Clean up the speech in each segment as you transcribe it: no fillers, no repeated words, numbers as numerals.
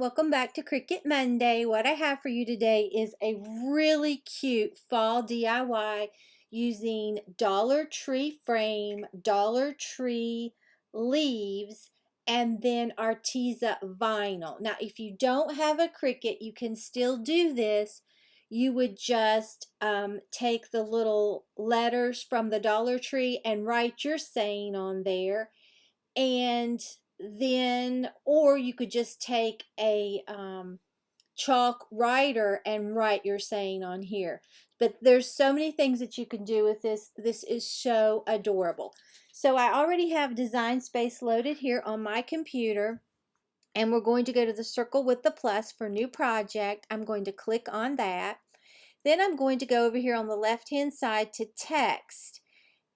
welcome back to Cricut Monday. What I have for you today is a really cute fall DIY using Dollar Tree frame, Dollar Tree leaves, and then Arteza vinyl. Now, if you don't have a Cricut, you can still do this. You would just take the little letters from the Dollar Tree and write your saying on there, and then, or you could just take a chalk writer and write your saying on here. But there's so many things that you can do with this. This is so adorable. So I already have Design Space loaded here on my computer, and we're going to go to the circle with the plus for new project. I'm going to click on that. Then I'm going to go over here on the left hand side to text.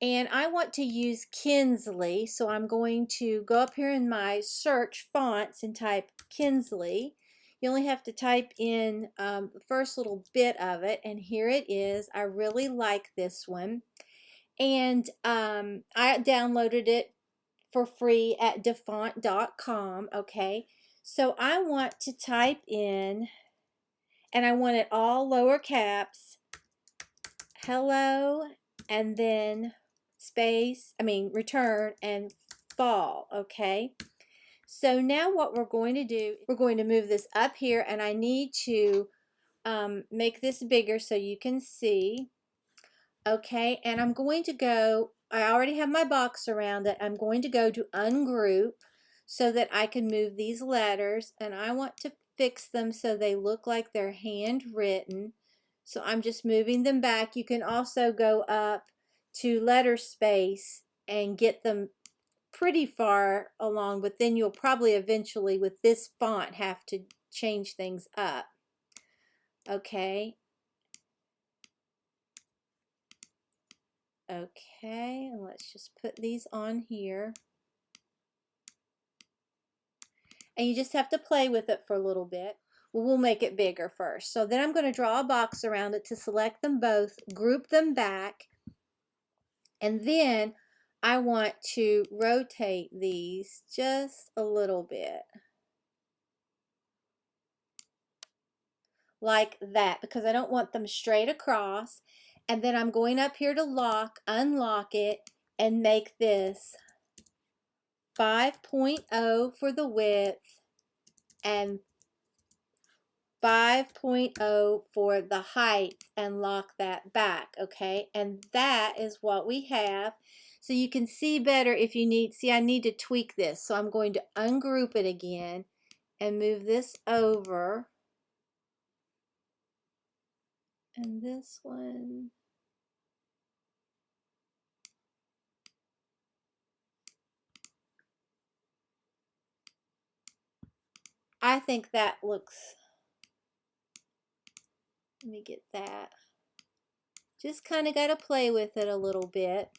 And I want to use Kinsley, so I'm going to go up here in my search fonts and type Kinsley. You only have to type in the first little bit of it, and here it is. I really like this one. And I downloaded it for free at defont.com, okay? So I want to type in, and I want it all lower caps, hello, and then return and fall, okay? So now what we're going to do, we're going to move this up here, and I need to make this bigger so you can see, okay? And I'm going to go, I already have my box around it. I'm going to go to ungroup so that I can move these letters, and I want to fix them so they look like they're handwritten. So I'm just moving them back. You can also go up to letter space and get them pretty far along, but then you'll probably eventually with this font have to change things up. Okay. Okay, and let's just put these on here. And you just have to play with it for a little bit. Well, we'll make it bigger first. So then I'm going to draw a box around it to select them both, group them back, and then I want to rotate these just a little bit. Like that, because I don't want them straight across. And then I'm going up here to lock, unlock it, and make this 5.0 for the width and 5.0 for the height, and lock that back, okay? And that is what we have. So you can see better if you need, see I need to tweak this. So I'm going to ungroup it again and move this over. And this one. I think that looks, let me get that. Just kind of got to play with it a little bit.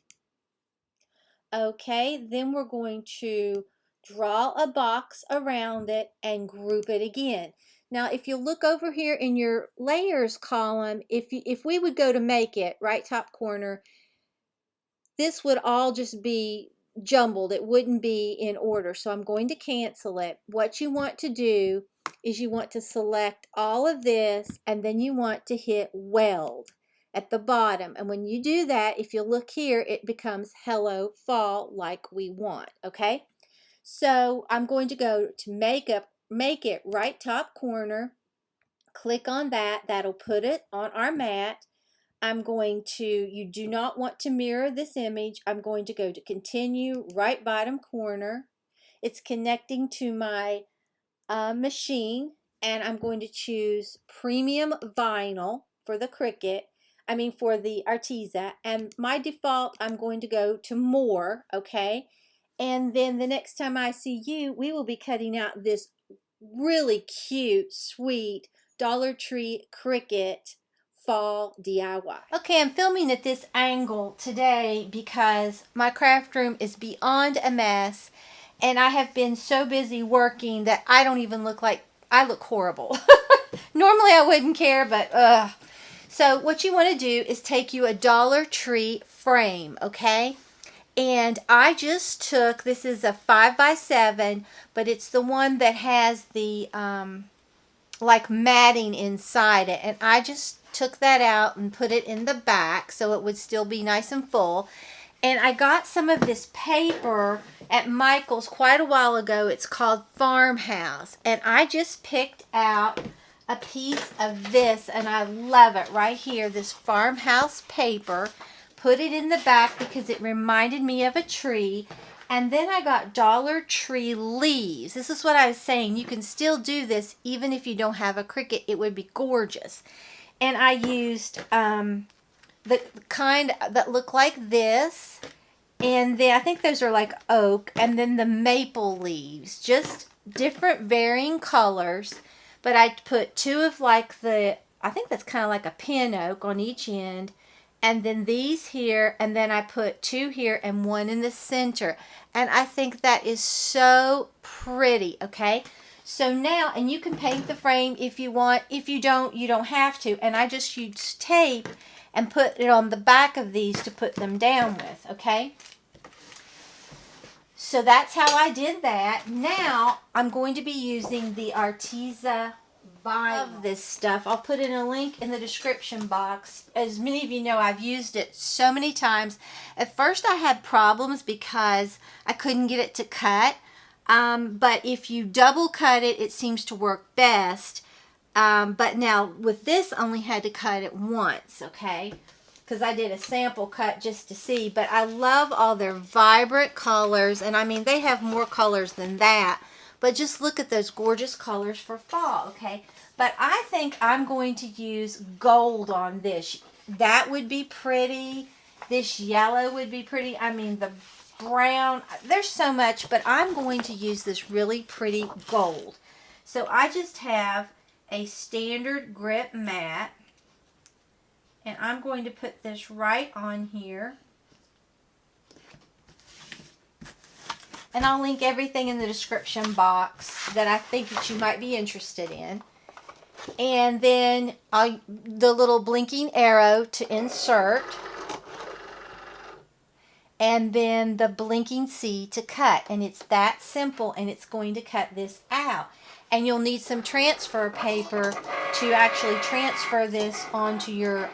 Okay, then we're going to draw a box around it and group it again. Now, if you look over here in your layers column, if we would go to make it, right top corner, this would all just be jumbled. It wouldn't be in order. So I'm going to cancel it. What you want to do is you want to select all of this, and then you want to hit weld at the bottom. And when you do that, if you look here, it becomes hello fall like we want, okay? So I'm going to go to make it right top corner, click on that. That'll put it on our mat. I'm going to, you do not want to mirror this image. I'm going to go to continue, right bottom corner. It's connecting to my machine, and I'm going to choose premium vinyl for the Cricut, for the Arteza, and my default I'm going to go to more, okay? And then the next time I see you, we will be cutting out this really cute, sweet Dollar Tree Cricut fall DIY. Okay, I'm filming at this angle today because my craft room is beyond a mess, and I have been so busy working that I don't even look like, I look horrible. Normally I wouldn't care, but So what you want to do is take you a Dollar Tree frame, okay? And I just took, this is a 5x7, but it's the one that has the like matting inside it. And I just took that out and put it in the back so it would still be nice and full. And I got some of this paper at Michael's quite a while ago. It's called Farmhouse. And I just picked out a piece of this, and I love it right here, this farmhouse paper. Put it in the back because it reminded me of a tree. And then I got Dollar Tree leaves. This is what I was saying. You can still do this even if you don't have a Cricut. It would be gorgeous. And I used the kind that look like this. And then I think those are like oak. And then the maple leaves. Just different varying colors. But I put two of like the, I think that's kind of like a pin oak on each end. And then these here, and then I put two here and one in the center. And I think that is so pretty, okay? So now, and you can paint the frame if you want. If you don't, you don't have to. And I just used tape and put it on the back of these to put them down with, okay? So that's how I did that. Now, I'm going to be using the Arteza vinyl. This stuff. I'll put in a link in the description box. As many of you know, I've used it so many times. At first I had problems because I couldn't get it to cut. But if you double cut it, it seems to work best. But now with this, I only had to cut it once, okay? Because I did a sample cut just to see. But I love all their vibrant colors. And I mean, they have more colors than that. But just look at those gorgeous colors for fall, okay? But I think I'm going to use gold on this. That would be pretty. This yellow would be pretty. I mean, the brown. There's so much, but I'm going to use this really pretty gold. So I just have a standard grip mat. And I'm going to put this right on here. And I'll link everything in the description box that I think that you might be interested in. And then the little blinking arrow to insert. And then the blinking C to cut. And it's that simple, and it's going to cut this out. And you'll need some transfer paper to actually transfer this onto your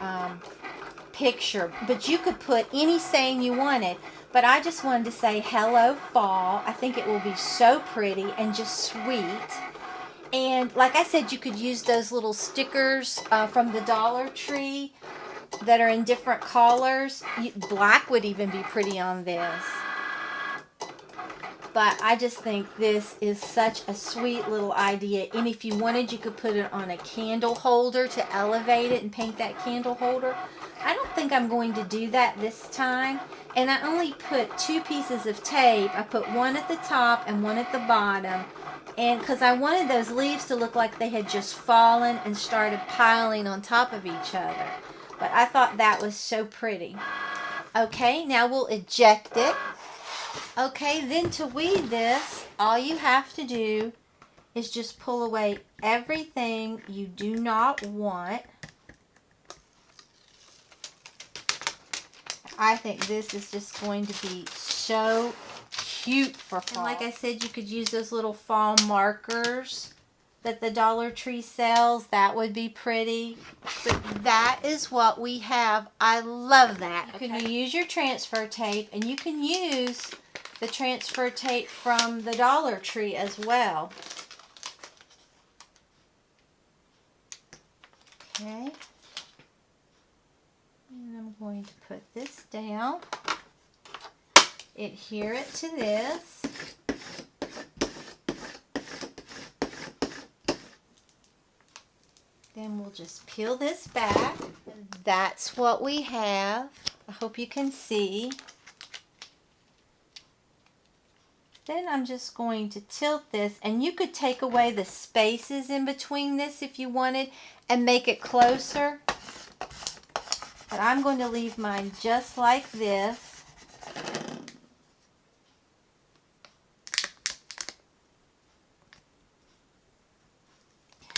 picture. But you could put any saying you wanted. But I just wanted to say hello fall. I think it will be so pretty and just sweet. And like I said, you could use those little stickers from the Dollar Tree that are in different colors. Black would even be pretty on this. But I just think this is such a sweet little idea. And if you wanted, you could put it on a candle holder to elevate it and paint that candle holder. I don't think I'm going to do that this time. And I only put two pieces of tape. I put one at the top and one at the bottom. And because I wanted those leaves to look like they had just fallen and started piling on top of each other. But I thought that was so pretty. Okay, now we'll eject it. Okay, then to weed this, all you have to do is just pull away everything you do not want. I think this is just going to be so cute for fall. And like I said, you could use those little fall markers that the Dollar Tree sells. That would be pretty. But that is what we have. I love that. You can use your transfer tape, and you can use the transfer tape from the Dollar Tree as well. Okay. And I'm going to put this down. Adhere it to this. Then we'll just peel this back. That's what we have. I hope you can see. Then I'm just going to tilt this, and you could take away the spaces in between this if you wanted and make it closer. But I'm going to leave mine just like this.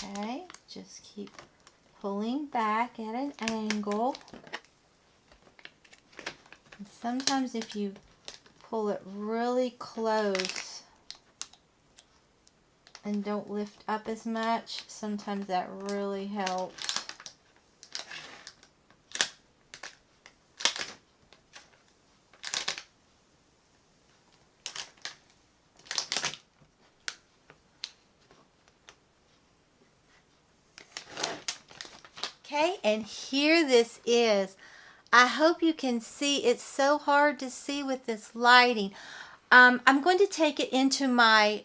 Okay, just keep pulling back at an angle. And sometimes if you pull it really close and don't lift up as much. Sometimes that really helps. Okay, and here this is. I hope you can see. It's so hard to see with this lighting. I'm going to take it into my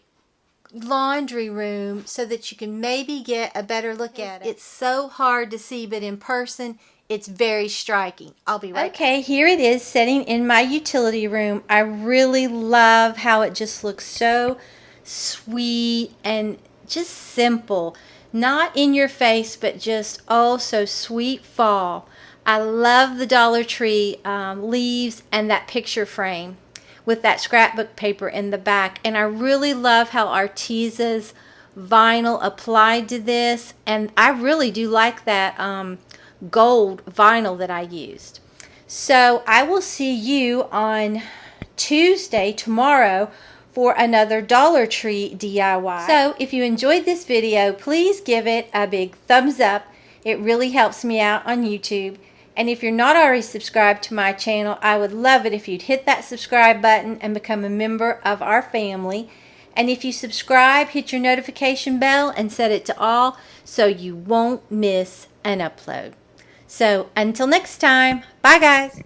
laundry room so that you can maybe get a better look at it. It's so hard to see, but in person it's very striking. I'll be right back. Okay, here it is sitting in my utility room. I really love how it just looks so sweet and just simple. Not in your face, but just oh so sweet fall. I love the Dollar Tree leaves and that picture frame with that scrapbook paper in the back. And I really love how Arteza's vinyl applied to this. And I really do like that gold vinyl that I used. So I will see you on Tuesday, tomorrow, for another Dollar Tree DIY. So if you enjoyed this video, please give it a big thumbs up. It really helps me out on YouTube. And if you're not already subscribed to my channel, I would love it if you'd hit that subscribe button and become a member of our family. And if you subscribe, hit your notification bell and set it to all so you won't miss an upload. So until next time, bye guys.